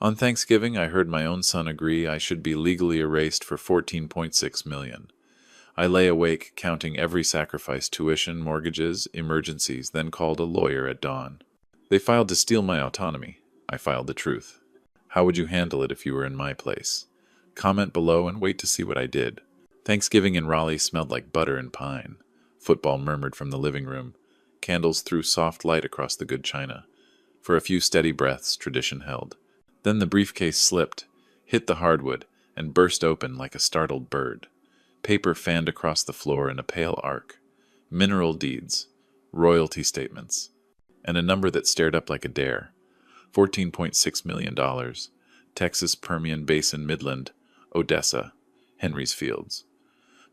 On Thanksgiving, I heard my own son agree I should be legally erased for 14.6 million. I lay awake counting every sacrifice, tuition, mortgages, emergencies, then called a lawyer at dawn. They filed to steal my autonomy. I filed the truth. How would you handle it if you were in my place? Comment below and wait to see what I did. Thanksgiving in Raleigh smelled like butter and pine. Football murmured from the living room. Candles threw soft light across the good china. For a few steady breaths, tradition held. Then the briefcase slipped, hit the hardwood, and burst open like a startled bird. Paper fanned across the floor in a pale arc. Mineral deeds, royalty statements, and a number that stared up like a dare. $14.6 million. Texas Permian Basin Midland, Odessa, Henry's Fields.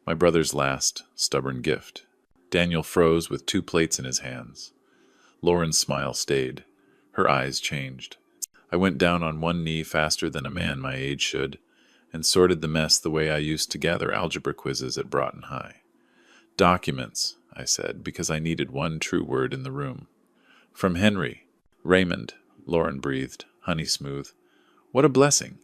My brother's last, stubborn gift. Daniel froze with 2 plates in his hands. Lauren's smile stayed. Her eyes changed. I went down on one knee faster than a man my age should, and sorted the mess the way I used to gather algebra quizzes at Broughton High. Documents, I said, because I needed one true word in the room. From Henry. Raymond, Lauren breathed, honey smooth. What a blessing.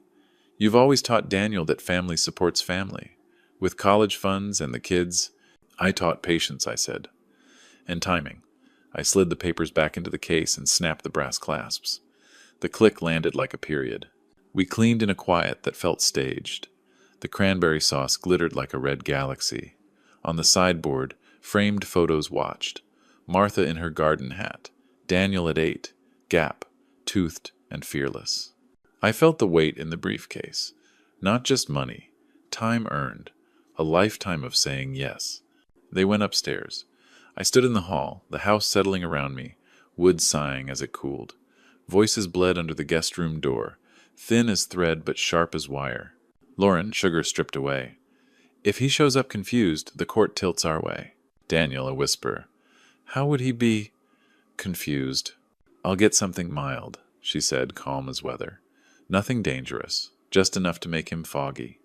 You've always taught Daniel that family supports family. With college funds and the kids, I taught patience, I said. And timing. I slid the papers back into the case and snapped the brass clasps. The click landed like a period. We cleaned in a quiet that felt staged. The cranberry sauce glittered like a red galaxy. On the sideboard, framed photos watched. Martha in her garden hat. Daniel at 8. Gap, toothed and fearless. I felt the weight in the briefcase. Not just money. Time earned. A lifetime of saying yes. They went upstairs. I stood in the hall, the house settling around me, wood sighing as it cooled. Voices bled under the guest room door, thin as thread but sharp as wire. Lauren, sugar stripped away. If he shows up confused, the court tilts our way. Daniel, a whisper. How would he be confused? I'll get something mild, she said, calm as weather. Nothing dangerous, just enough to make him foggy.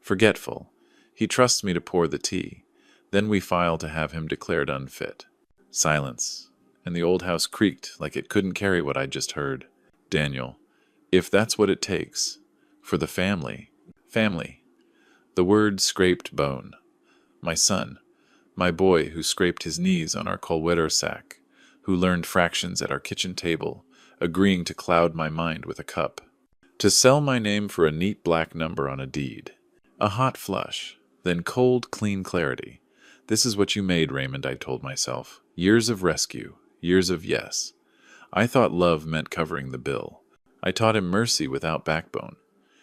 Forgetful. He trusts me to pour the tea. Then we file to have him declared unfit. Silence. And the old house creaked like it couldn't carry what I'd just heard. Daniel, if that's what it takes, for the family. The word scraped bone. My son, my boy who scraped his knees on our colweder sack, who learned fractions at our kitchen table, agreeing to cloud my mind with a cup. To sell my name for a neat black number on a deed. A hot flush, then cold, clean clarity. This is what you made, Raymond, I told myself. Years of rescue. Years of yes. I thought love meant covering the bill. I taught him mercy without backbone.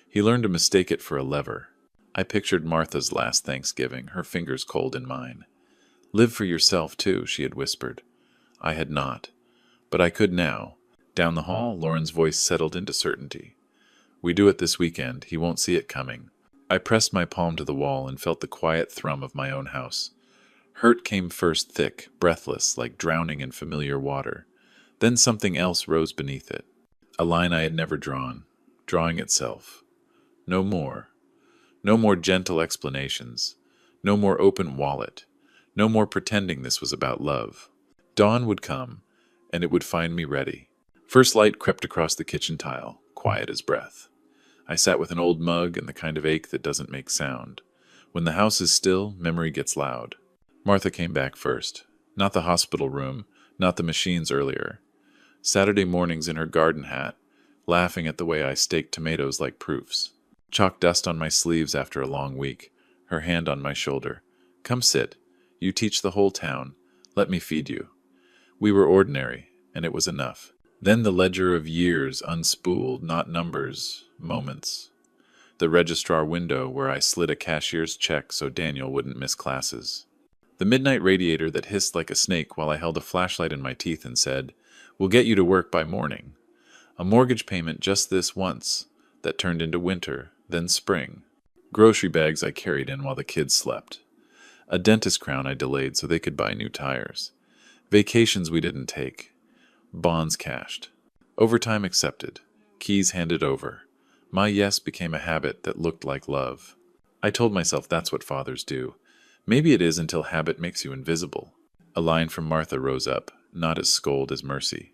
He learned to mistake it for a lever. I pictured Martha's last Thanksgiving, her fingers cold in mine. Live for yourself, too, she had whispered. I had not. But I could now. Down the hall, Lauren's voice settled into certainty. We do it this weekend. He won't see it coming. I pressed my palm to the wall and felt the quiet thrum of my own house. Hurt came first, thick, breathless, like drowning in familiar water. Then something else rose beneath it. A line I had never drawn, drawing itself. No more. No more gentle explanations. No more open wallet. No more pretending this was about love. Dawn would come, and it would find me ready. First light crept across the kitchen tile, quiet as breath. I sat with an old mug and the kind of ache that doesn't make sound. When the house is still, memory gets loud. Martha came back first. Not the hospital room, not the machines earlier. Saturday mornings in her garden hat, laughing at the way I staked tomatoes like proofs. Chalk dust on my sleeves after a long week, her hand on my shoulder. Come sit. You teach the whole town. Let me feed you. We were ordinary, and it was enough. Then the ledger of years unspooled, not numbers, moments. The registrar window where I slid a cashier's check so Daniel wouldn't miss classes. The midnight radiator that hissed like a snake while I held a flashlight in my teeth and said, We'll get you to work by morning. A mortgage payment just this once that turned into winter, then spring. Grocery bags I carried in while the kids slept. A dentist crown I delayed so they could buy new tires. Vacations we didn't take. Bonds cashed. Overtime accepted. Keys handed over. My yes became a habit that looked like love. I told myself that's what fathers do. Maybe it is until habit makes you invisible. A line from Martha rose up, not as scold as mercy.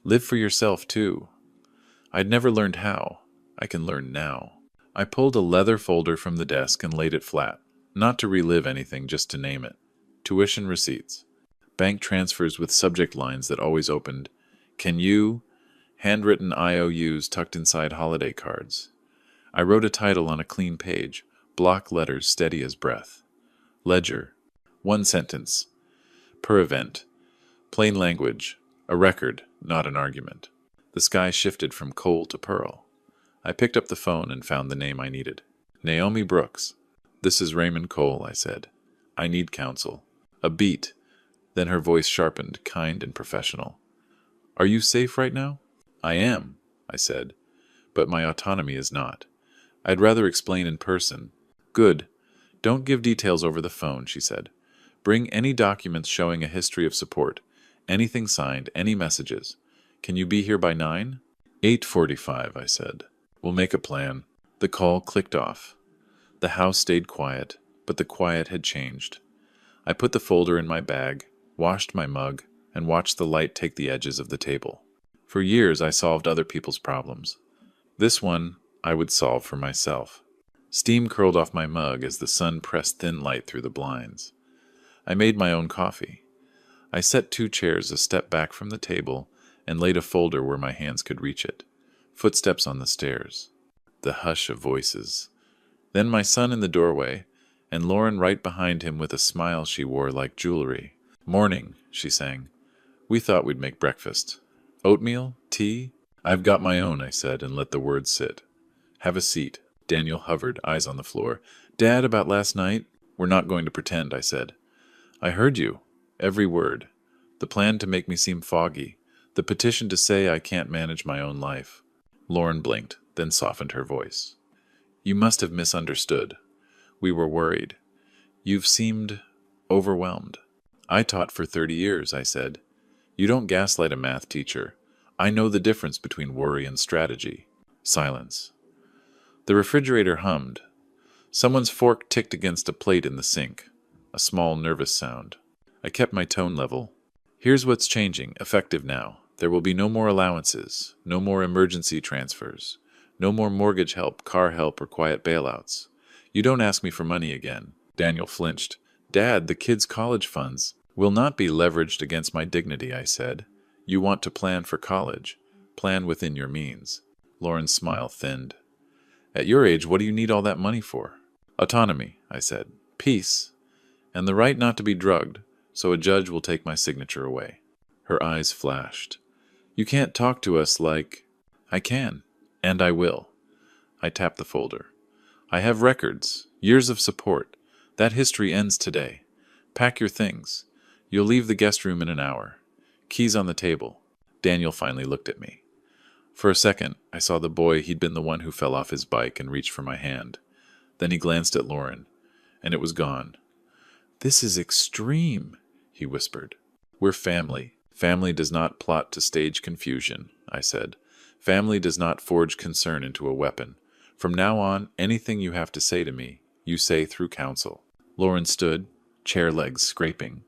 Live for yourself, too. I'd never learned how. I can learn now. I pulled a leather folder from the desk and laid it flat. Not to relive anything, just to name it. Tuition receipts. Bank transfers with subject lines that always opened. Can you? Handwritten IOUs tucked inside holiday cards. I wrote a title on a clean page, block letters steady as breath. Ledger. One sentence. Per event. Plain language. A record, not an argument. The sky shifted from coal to pearl. I picked up the phone and found the name I needed. Naomi Brooks. This is Raymond Cole, I said. I need counsel. A beat. Then her voice sharpened, kind and professional. Are you safe right now? I am, I said, but my autonomy is not. I'd rather explain in person. Good. Don't give details over the phone, she said. Bring any documents showing a history of support. Anything signed, any messages. Can you be here by 9? 8:45, I said. We'll make a plan. The call clicked off. The house stayed quiet, but the quiet had changed. I put the folder in my bag, washed my mug, and watched the light take the edges of the table. For years I solved other people's problems. This one I would solve for myself. Steam curled off my mug as the sun pressed thin light through the blinds. I made my own coffee. I set 2 chairs a step back from the table and laid a folder where my hands could reach it. Footsteps on the stairs. The hush of voices. Then my son in the doorway, and Lauren right behind him with a smile she wore like jewelry. Morning, she sang. We thought we'd make breakfast. Oatmeal? Tea? I've got my own, I said, and let the words sit. Have a seat. Daniel hovered, eyes on the floor. Dad, about last night? We're not going to pretend, I said. I heard you. Every word. The plan to make me seem foggy. The petition to say I can't manage my own life. Lauren blinked, then softened her voice. You must have misunderstood. We were worried. You've seemed overwhelmed. I taught for 30 years, I said. You don't gaslight a math teacher. I know the difference between worry and strategy. Silence. The refrigerator hummed. Someone's fork ticked against a plate in the sink. A small, nervous sound. I kept my tone level. Here's what's changing, effective now. There will be no more allowances, no more emergency transfers, no more mortgage help, car help, or quiet bailouts. You don't ask me for money again. Daniel flinched. Dad, the kids' college funds will not be leveraged against my dignity, I said. You want to plan for college. Plan within your means. Lauren's smile thinned. At your age, what do you need all that money for? Autonomy, I said. Peace. And the right not to be drugged, so a judge will take my signature away. Her eyes flashed. You can't talk to us like... I can. And I will. I tapped the folder. I have records, years of support. That history ends today. Pack your things. You'll leave the guest room in an hour. Keys on the table. Daniel finally looked at me. For a second, I saw the boy he'd been the one who fell off his bike and reached for my hand. Then he glanced at Lauren, and it was gone. This is extreme, he whispered. We're family. Family does not plot to stage confusion, I said. Family does not forge concern into a weapon. From now on, anything you have to say to me, you say through counsel. Lauren stood, chair legs scraping.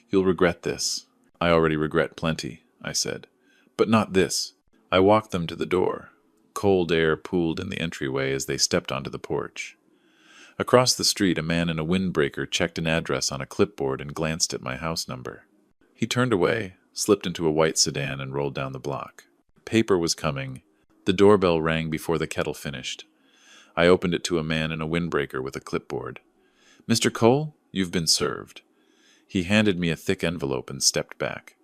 You'll regret this. I already regret plenty, I said. But not this. I walked them to the door. Cold air pooled in the entryway as they stepped onto the porch. Across the street, a man in a windbreaker checked an address on a clipboard and glanced at my house number. He turned away, slipped into a white sedan, and rolled down the block. Paper was coming. The doorbell rang before the kettle finished. I opened it to a man in a windbreaker with a clipboard. Mr. Cole, you've been served. He handed me a thick envelope and stepped back.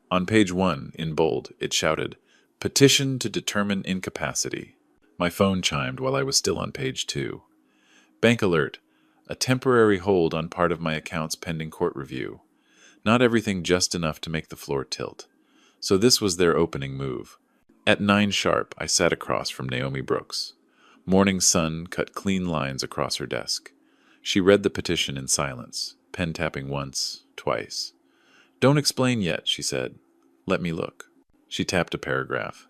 On page 1, in bold, it shouted, Petition to determine incapacity. My phone chimed while I was still on page 2. Bank alert. A temporary hold on part of my accounts pending court review. Not everything just enough to make the floor tilt. So this was their opening move. At 9 sharp, I sat across from Naomi Brooks. Morning sun cut clean lines across her desk. She read the petition in silence, pen tapping once, twice. Don't explain yet, she said. Let me look. She tapped a paragraph.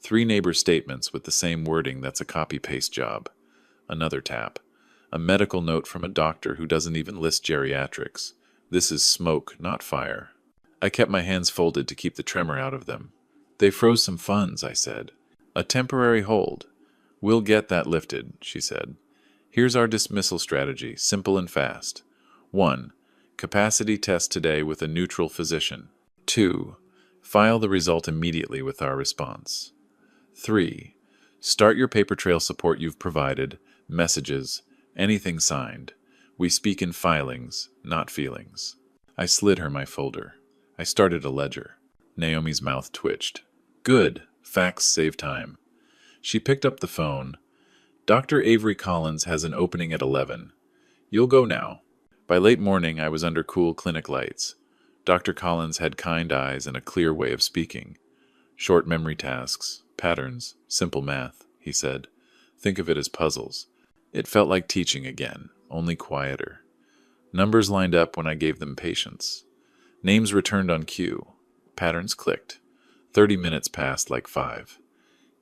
3 neighbor statements with the same wording that's a copy-paste job. Another tap. A medical note from a doctor who doesn't even list geriatrics. This is smoke, not fire. I kept my hands folded to keep the tremor out of them. They froze some funds, I said. A temporary hold. We'll get that lifted, she said. Here's our dismissal strategy, simple and fast. 1. Capacity test today with a neutral physician. 2. File the result immediately with our response. 3. Start your paper trail support you've provided, messages, anything signed. We speak in filings, not feelings. I slid her my folder. I started a ledger. Naomi's mouth twitched. Good. Facts save time. She picked up the phone. Dr. Avery Collins has an opening at 11. You'll go now. By late morning, I was under cool clinic lights. Dr. Collins had kind eyes and a clear way of speaking. Short memory tasks, patterns, simple math, he said. Think of it as puzzles. It felt like teaching again, only quieter. Numbers lined up when I gave them patience. Names returned on cue. Patterns clicked. 30 minutes passed like 5.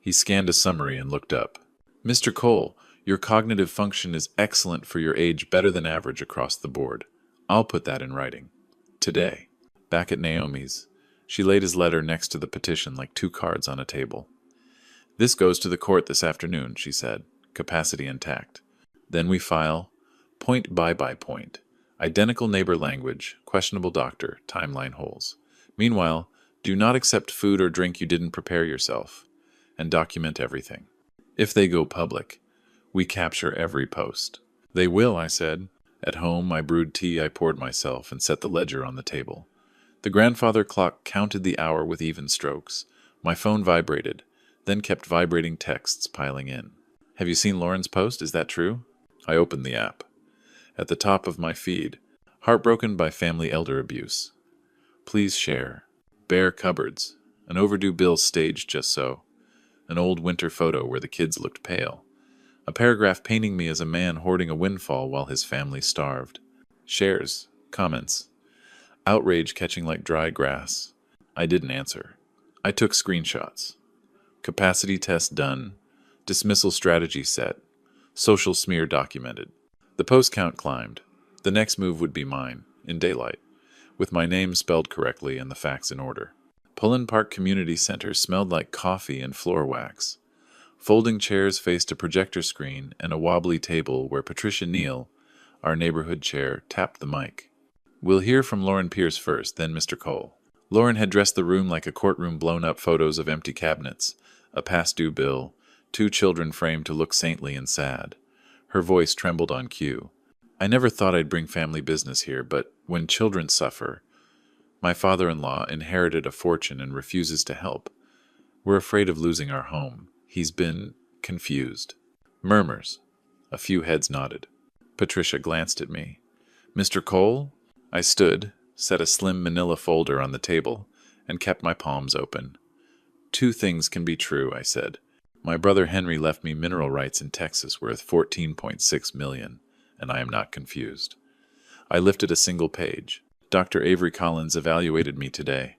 He scanned a summary and looked up. Mr. Cole, your cognitive function is excellent for your age, better than average across the board. I'll put that in writing. Today. Back at Naomi's, she laid his letter next to the petition like 2 cards on a table. This goes to the court this afternoon, she said, capacity intact. Then we file, point by point. Identical neighbor language, questionable doctor, timeline holes. Meanwhile, do not accept food or drink you didn't prepare yourself, and document everything. If they go public, we capture every post. They will, I said. At home, I brewed tea I poured myself and set the ledger on the table. The grandfather clock counted the hour with even strokes. My phone vibrated, then kept vibrating texts piling in. Have you seen Lauren's post? Is that true? I opened the app. At the top of my feed, heartbroken by family elder abuse. Please share. Bare cupboards. An overdue bill staged just so. An old winter photo where the kids looked pale. A paragraph painting me as a man hoarding a windfall while his family starved. Shares. Comments. Outrage catching like dry grass. I didn't answer. I took screenshots. Capacity test done. Dismissal strategy set. Social smear documented. The post count climbed. The next move would be mine, in daylight, with my name spelled correctly and the facts in order. Pullen Park Community Center smelled like coffee and floor wax. Folding chairs faced a projector screen and a wobbly table where Patricia Neal, our neighborhood chair, tapped the mic. We'll hear from Lauren Pierce first, then Mr. Cole. Lauren had dressed the room like a courtroom, blown up photos of empty cabinets, a past due bill, 2 children framed to look saintly and sad. Her voice trembled on cue. I never thought I'd bring family business here, but when children suffer, my father-in-law inherited a fortune and refuses to help. We're afraid of losing our home. He's been confused. Murmurs. A few heads nodded. Patricia glanced at me. Mr. Cole? I stood, set a slim manila folder on the table, and kept my palms open. 2 things can be true, I said. My brother Henry left me mineral rights in Texas worth $14.6 million, and I am not confused. I lifted a single page. Dr. Avery Collins evaluated me today.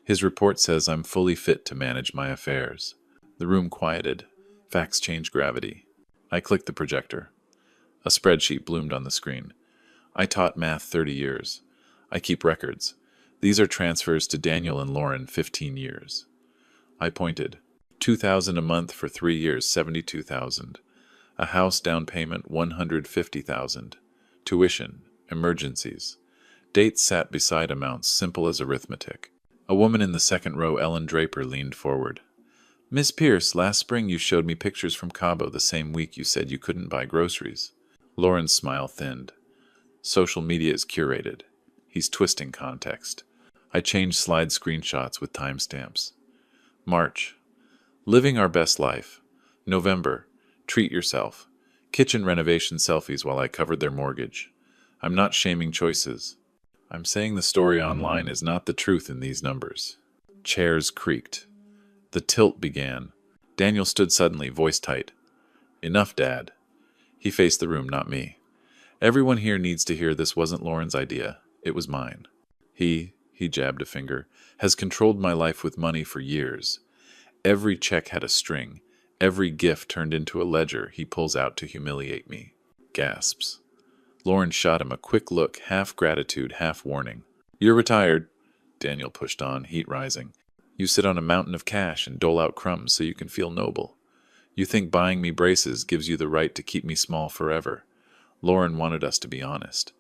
His report says I'm fully fit to manage my affairs. The room quieted. Facts changed gravity. I clicked the projector. A spreadsheet bloomed on the screen. I taught math 30 years. I keep records. These are transfers to Daniel and Lauren, 15 years. I pointed. $2,000 a month for 3 years, $72,000. A house down payment, $150,000. Tuition, emergencies. Dates sat beside amounts simple as arithmetic. A woman in the second row, Ellen Draper, leaned forward. Miss Pierce, last spring you showed me pictures from Cabo the same week you said you couldn't buy groceries. Lauren's smile thinned. Social media is curated. He's twisting context. I changed slide screenshots with timestamps. March. Living our best life. November. Treat yourself. Kitchen renovation selfies while I covered their mortgage. I'm not shaming choices. I'm saying the story online is not the truth in these numbers. Chairs creaked. The tilt began. Daniel stood suddenly, voice tight. Enough, Dad. He faced the room, not me. Everyone here needs to hear this wasn't Lauren's idea. It was mine. He jabbed a finger, has controlled my life with money for years. Every check had a string. Every gift turned into a ledger he pulls out to humiliate me. Gasps. Lauren shot him a quick look, half gratitude, half warning. You're retired. Daniel pushed on, heat rising. You sit on a mountain of cash and dole out crumbs so you can feel noble. You think buying me braces gives you the right to keep me small forever. Lauren wanted us to be honest.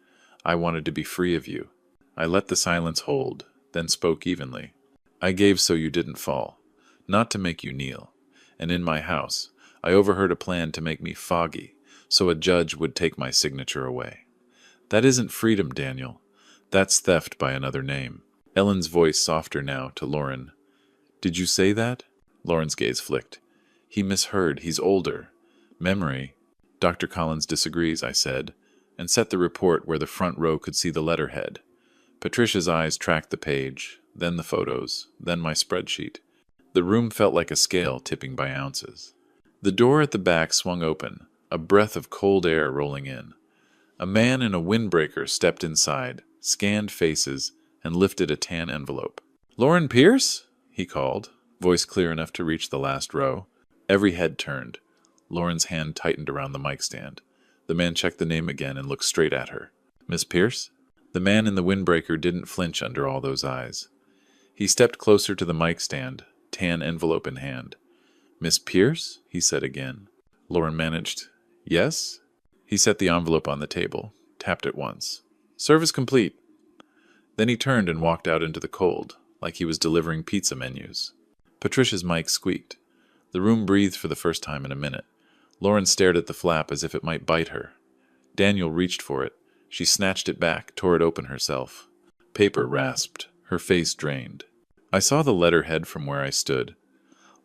I wanted to be free of you. I let the silence hold, then spoke evenly. I gave so you didn't fall, not to make you kneel. And in my house, I overheard a plan to make me foggy, so a judge would take my signature away. That isn't freedom, Daniel. That's theft by another name. Ellen's voice softer now to Lauren. Did you say that? Lauren's gaze flicked. He misheard. He's older. Memory. Dr. Collins disagrees, I said, and set the report where the front row could see the letterhead. Patricia's eyes tracked the page, then the photos, then my spreadsheet. The room felt like a scale tipping by ounces. The door at the back swung open, a breath of cold air rolling in. A man in a windbreaker stepped inside, scanned faces, and lifted a tan envelope. Lauren Pierce? He called, voice clear enough to reach the last row. Every head turned. Lauren's hand tightened around the mic stand. The man checked the name again and looked straight at her. Miss Pierce? The man in the windbreaker didn't flinch under all those eyes. He stepped closer to the mic stand, tan envelope in hand. Miss Pierce? He said again. Lauren managed. Yes? He set the envelope on the table, tapped it once. Service complete. Then he turned and walked out into the cold, like he was delivering pizza menus. Patricia's mic squeaked. The room breathed for the first time in a minute. Lauren stared at the flap as if it might bite her. Daniel reached for it. She snatched it back, tore it open herself. Paper rasped, her face drained. I saw the letterhead from where I stood.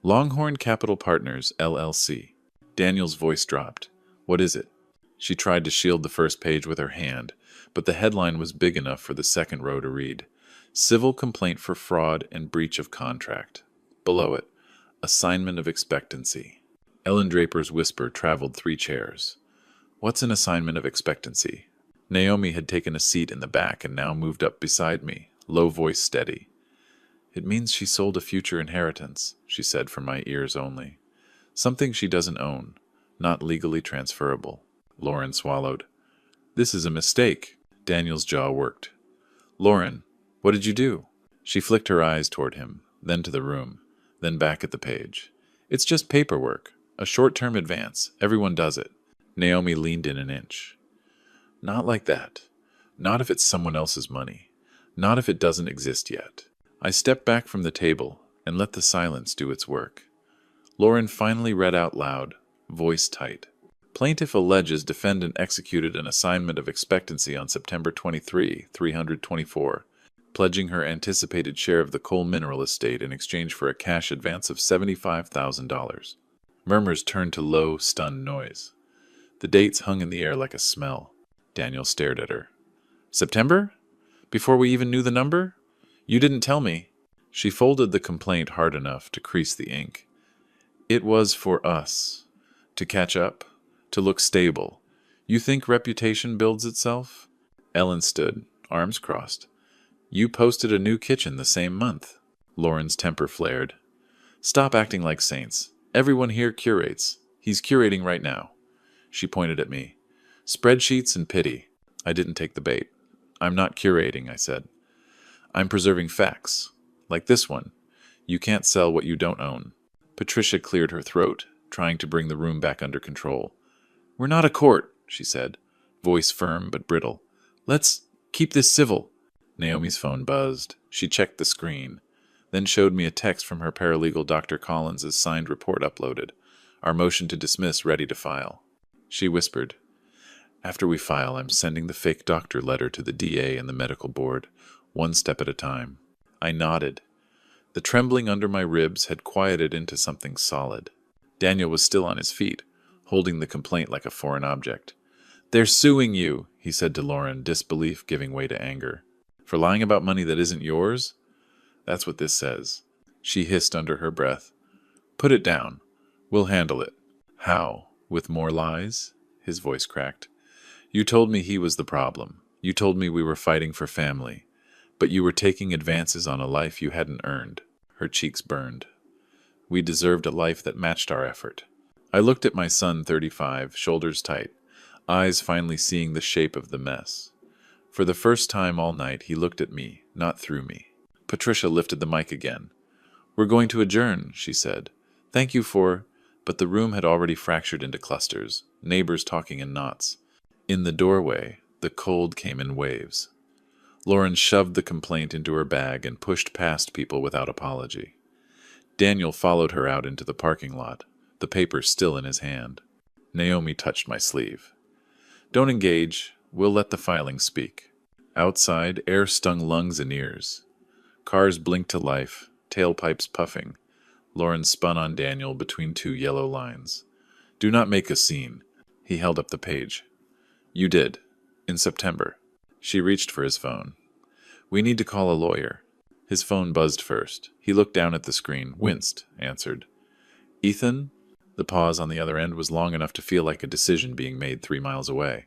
Longhorn Capital Partners, LLC. Daniel's voice dropped. What is it? She tried to shield the first page with her hand, but the headline was big enough for the second row to read. Civil complaint for fraud and breach of contract. Below it, assignment of expectancy. Ellen Draper's whisper traveled 3 chairs. What's an assignment of expectancy? Naomi had taken a seat in the back and now moved up beside me, low voice steady. It means she sold a future inheritance, she said for my ears only. Something she doesn't own, not legally transferable. Lauren swallowed. This is a mistake. Daniel's jaw worked. Lauren, what did you do? She flicked her eyes toward him, then to the room, then back at the page. It's just paperwork, a short-term advance. Everyone does it. Naomi leaned in an inch. Not like that. Not if it's someone else's money. Not if it doesn't exist yet. I stepped back from the table and let the silence do its work. Lauren finally read out loud, voice tight. Plaintiff alleges defendant executed an assignment of expectancy on September 23, 324, pledging her anticipated share of the coal mineral estate in exchange for a cash advance of $75,000. Murmurs turned to low, stunned noise. The dates hung in the air like a smell. Daniel stared at her. September? Before we even knew the number? You didn't tell me. She folded the complaint hard enough to crease the ink. It was for us. To catch up. To look stable. You think reputation builds itself? Ellen stood, arms crossed. You posted a new kitchen the same month. Lauren's temper flared. Stop acting like saints. Everyone here curates. He's curating right now. She pointed at me. Spreadsheets and pity. I didn't take the bait. I'm not curating, I said. I'm preserving facts. Like this one. You can't sell what you don't own. Patricia cleared her throat, trying to bring the room back under control. We're not a court, she said, voice firm but brittle. Let's keep this civil. Naomi's phone buzzed. She checked the screen, then showed me a text from her paralegal Dr. Collins' signed report uploaded, our motion to dismiss ready to file. She whispered, After we file, I'm sending the fake doctor letter to the DA and the medical board, one step at a time. I nodded. The trembling under my ribs had quieted into something solid. Daniel was still on his feet, holding the complaint like a foreign object. They're suing you, he said to Lauren, disbelief giving way to anger. For lying about money that isn't yours? That's what this says. She hissed under her breath. Put it down. We'll handle it. How? With more lies? His voice cracked. You told me he was the problem. You told me we were fighting for family. But you were taking advances on a life you hadn't earned. Her cheeks burned. We deserved a life that matched our effort. I looked at my son, 35, shoulders tight, eyes finally seeing the shape of the mess. For the first time all night, he looked at me, not through me. Patricia lifted the mic again. We're going to adjourn, she said. Thank you for... But the room had already fractured into clusters, neighbors talking in knots. In the doorway, the cold came in waves. Lauren shoved the complaint into her bag and pushed past people without apology. Daniel followed her out into the parking lot, the paper still in his hand. Naomi touched my sleeve. "Don't engage. We'll let the filing speak." Outside, air stung lungs and ears. Cars blinked to life, tailpipes puffing. Lauren spun on Daniel between two yellow lines. "Do not make a scene." He held up the page. "You did. In September." She reached for his phone. "We need to call a lawyer." His phone buzzed first. He looked down at the screen, winced, answered. "Ethan?" The pause on the other end was long enough to feel like a decision being made 3 miles away.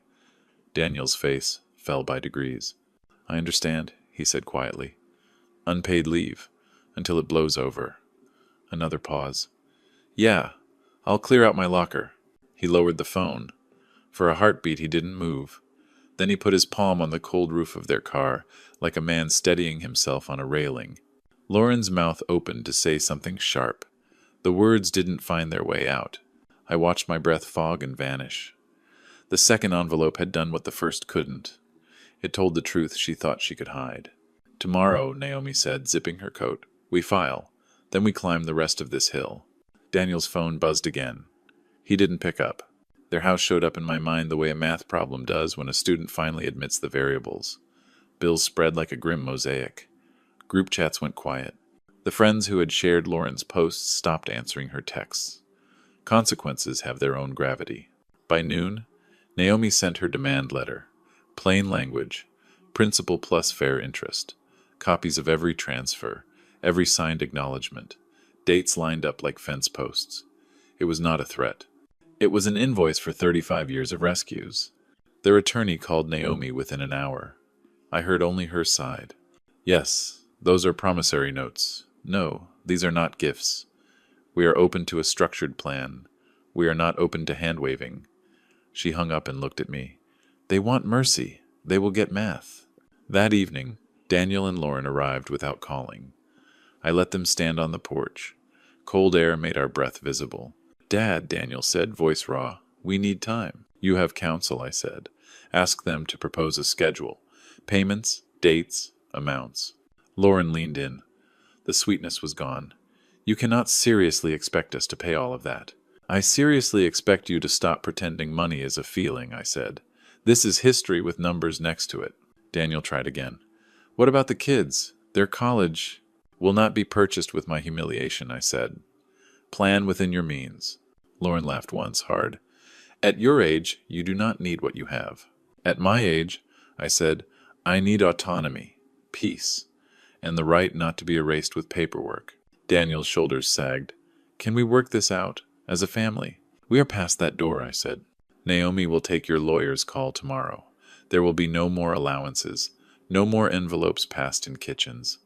Daniel's face fell by degrees. "I understand," he said quietly. "Unpaid leave, until it blows over." Another pause. "Yeah, I'll clear out my locker." He lowered the phone. For a heartbeat he didn't move. Then he put his palm on the cold roof of their car, like a man steadying himself on a railing. Lauren's mouth opened to say something sharp. The words didn't find their way out. I watched my breath fog and vanish. The second envelope had done what the first couldn't. It told the truth she thought she could hide. "Tomorrow," Naomi said, zipping her coat, "we file. Then we climb the rest of this hill." Daniel's phone buzzed again. He didn't pick up. Their house showed up in my mind the way a math problem does when a student finally admits the variables. Bills spread like a grim mosaic. Group chats went quiet. The friends who had shared Lauren's posts stopped answering her texts. Consequences have their own gravity. By noon, Naomi sent her demand letter. Plain language, principal plus fair interest, copies of every transfer, every signed acknowledgement, dates lined up like fence posts. It was not a threat. It was an invoice for 35 years of rescues. Their attorney called Naomi within an hour. I heard only her side. "Yes, those are promissory notes. No, these are not gifts. We are open to a structured plan. We are not open to hand-waving." She hung up and looked at me. "They want mercy. They will get math." That evening, Daniel and Lauren arrived without calling. I let them stand on the porch. Cold air made our breath visible. "Dad," Daniel said, voice raw, "we need time." "You have counsel," I said. "Ask them to propose a schedule. Payments, dates, amounts." Lauren leaned in. The sweetness was gone. "You cannot seriously expect us to pay all of that." "I seriously expect you to stop pretending money is a feeling," I said. "This is history with numbers next to it." Daniel tried again. "What about the kids? Their college will not be purchased with my humiliation," I said. "Plan within your means." Lauren laughed once, hard. "At your age, you do not need what you have." "At my age," I said, "I need autonomy, peace, and the right not to be erased with paperwork." Daniel's shoulders sagged. "Can we work this out, as a family?" "We are past that door," I said. "Naomi will take your lawyer's call tomorrow. There will be no more allowances, no more envelopes passed in kitchens.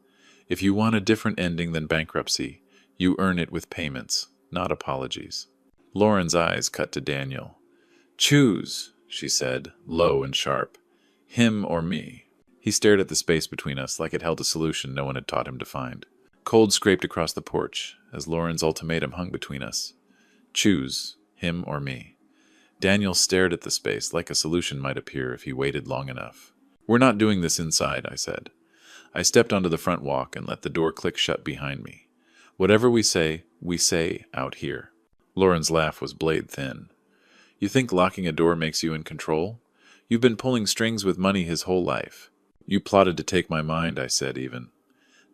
If you want a different ending than bankruptcy, you earn it with payments, not apologies." Lauren's eyes cut to Daniel. "Choose," she said, low and sharp. "Him or me." He stared at the space between us like it held a solution no one had taught him to find. Cold scraped across the porch as Lauren's ultimatum hung between us. "Choose, him or me." Daniel stared at the space like a solution might appear if he waited long enough. "We're not doing this inside," I said. I stepped onto the front walk and let the door click shut behind me. "Whatever we say out here." Lauren's laugh was blade thin. "You think locking a door makes you in control? You've been pulling strings with money his whole life." "You plotted to take my mind," I said even.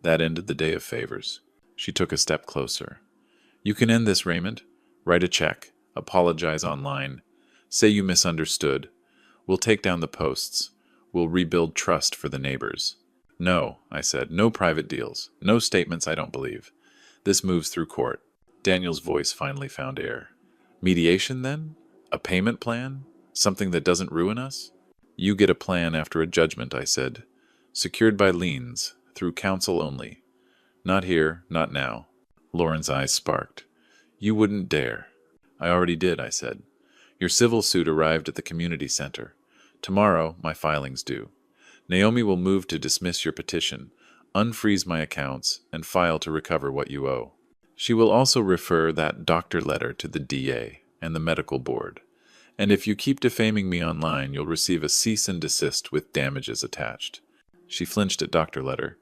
That ended the day of favors. She took a step closer. "You can end this, Raymond. Write a check. Apologize online. Say you misunderstood. We'll take down the posts. We'll rebuild trust for the neighbors." "No," I said. "No private deals. No statements I don't believe. This moves through court." Daniel's voice finally found air. "Mediation, then? A payment plan? Something that doesn't ruin us?" "You get a plan after a judgment," I said. "Secured by liens, through counsel only. Not here, not now." Lauren's eyes sparked. "You wouldn't dare." "I already did," I said. "Your civil suit arrived at the community center. Tomorrow, my filing's due. Naomi will move to dismiss your petition, unfreeze my accounts, and file to recover what you owe." She will also refer that doctor letter to the DA and the medical board. And if you keep defaming me online, you'll receive a cease and desist with damages attached. She flinched at doctor letter.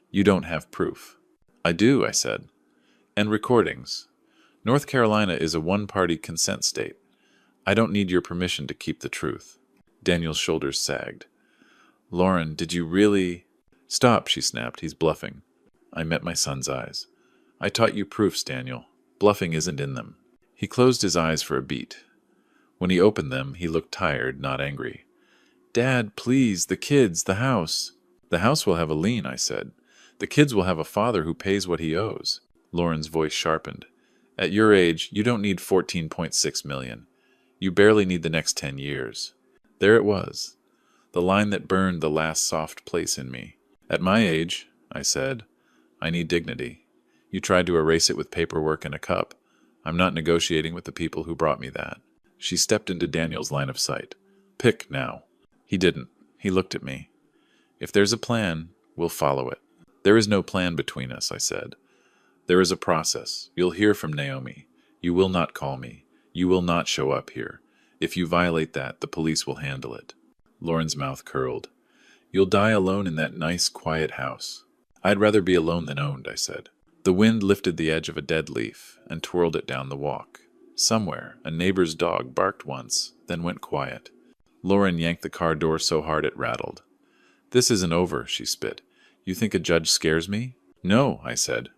You don't have proof. I do, I said. And recordings. North Carolina is a one-party consent state. I don't need your permission to keep the truth. Daniel's shoulders sagged. Lauren, did you really... Stop, she snapped. He's bluffing. I met my son's eyes. I taught you proofs, Daniel. Bluffing isn't in them. He closed his eyes for a beat. When he opened them, he looked tired, not angry. Dad, please, the kids, the house. The house will have a lien, I said. The kids will have a father who pays what he owes. Lauren's voice sharpened. At your age, you don't need $14.6 million. You barely need the next 10 years. There it was, the line that burned the last soft place in me. At my age, I said, I need dignity. You tried to erase it with paperwork and a cup. I'm not negotiating with the people who brought me that. She stepped into Daniel's line of sight. Pick now. He didn't. He looked at me. If there's a plan, we'll follow it. There is no plan between us, I said. There is a process. You'll hear from Naomi. You will not call me. You will not show up here. If you violate that, the police will handle it. Lauren's mouth curled. You'll die alone in that nice, quiet house. I'd rather be alone than owned, I said. The wind lifted the edge of a dead leaf and twirled it down the walk. Somewhere, a neighbor's dog barked once, then went quiet. Lauren yanked the car door so hard it rattled. This isn't over, she spit. You think a judge scares me? No, I said.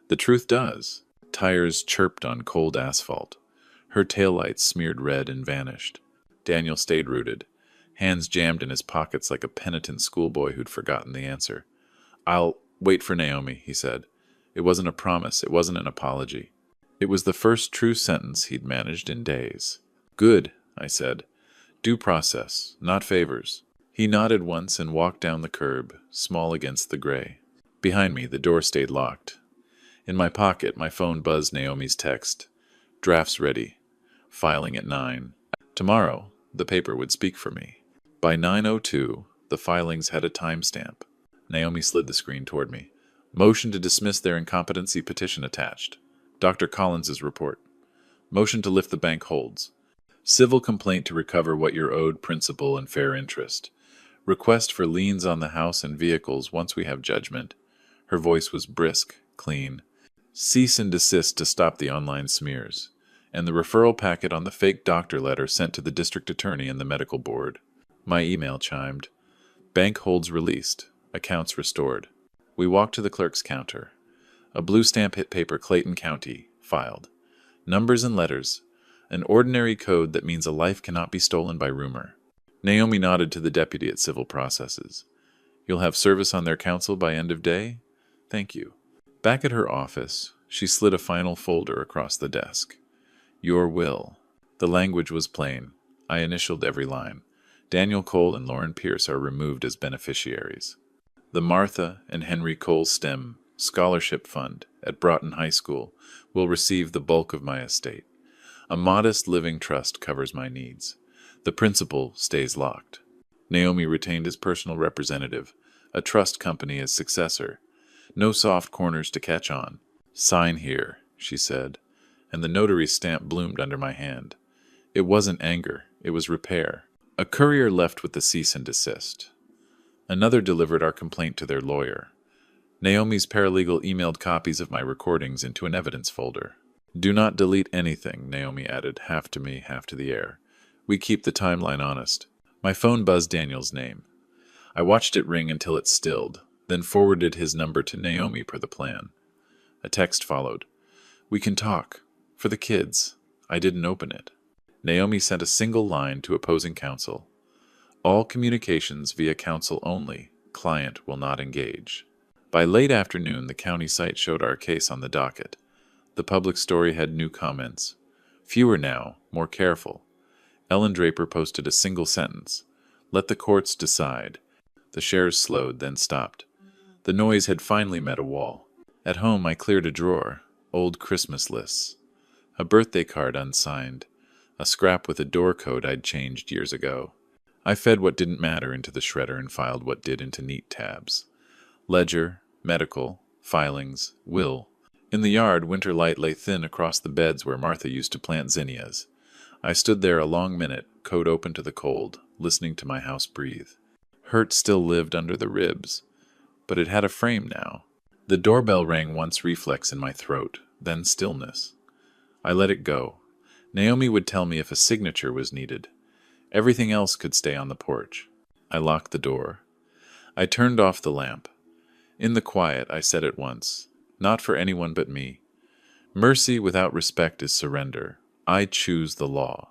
The truth does. Tires chirped on cold asphalt. Her taillights smeared red and vanished. Daniel stayed rooted, hands jammed in his pockets like a penitent schoolboy who'd forgotten the answer. I'll wait for Naomi, he said. It wasn't a promise. It wasn't an apology. It was the first true sentence he'd managed in days. Good, I said. Due process, not favors. He nodded once and walked down the curb, small against the gray. Behind me, the door stayed locked. In my pocket, my phone buzzed Naomi's text. Drafts ready. Filing at 9. Tomorrow, the paper would speak for me. By 9:02, the filings had a timestamp. Naomi slid the screen toward me. Motion to dismiss their incompetency petition attached. Dr. Collins's report. Motion to lift the bank holds. Civil complaint to recover what you're owed principal and fair interest. Request for liens on the house and vehicles once we have judgment. Her voice was brisk, clean. Cease and desist to stop the online smears. And the referral packet on the fake doctor letter sent to the district attorney and the medical board. My email chimed. Bank holds released. Accounts restored. We walked to the clerk's counter. A blue stamp hit paper, Clayton County, filed. Numbers and letters. An ordinary code that means a life cannot be stolen by rumor. Naomi nodded to the deputy at Civil Processes. You'll have service on their counsel by end of day? Thank you. Back at her office, she slid a final folder across the desk. Your will. The language was plain. I initialed every line. Daniel Cole and Lauren Pierce are removed as beneficiaries. The Martha and Henry Cole STEM Scholarship Fund at Broughton High School will receive the bulk of my estate. A modest living trust covers my needs. The principal stays locked. Naomi retained as personal representative, a trust company as successor. No soft corners to catch on. Sign here, she said, and the notary's stamp bloomed under my hand. It wasn't anger, it was repair. A courier left with the cease and desist. Another delivered our complaint to their lawyer. Naomi's paralegal emailed copies of my recordings into an evidence folder. Do not delete anything, Naomi added, half to me, half to the air. We keep the timeline honest. My phone buzzed Daniel's name. I watched it ring until it stilled, then forwarded his number to Naomi per the plan. A text followed. We can talk. For the kids. I didn't open it. Naomi sent a single line to opposing counsel. All communications via counsel only. Client will not engage. By late afternoon, the county site showed our case on the docket. The public story had new comments. Fewer now, more careful. Ellen Draper posted a single sentence. Let the courts decide. The shares slowed, then stopped. The noise had finally met a wall. At home, I cleared a drawer. Old Christmas lists. A birthday card unsigned. A scrap with a door code I'd changed years ago. I fed what didn't matter into the shredder and filed what did into neat tabs. Ledger, medical, filings, will. In the yard, winter light lay thin across the beds where Martha used to plant zinnias. I stood there a long minute, coat open to the cold, listening to my house breathe. Hurt still lived under the ribs, but it had a frame now. The doorbell rang once, reflex in my throat, then stillness. I let it go. Naomi would tell me if a signature was needed. Everything else could stay on the porch. I locked the door. I turned off the lamp. In the quiet, I said at once, not for anyone but me. Mercy without respect is surrender. I choose the law.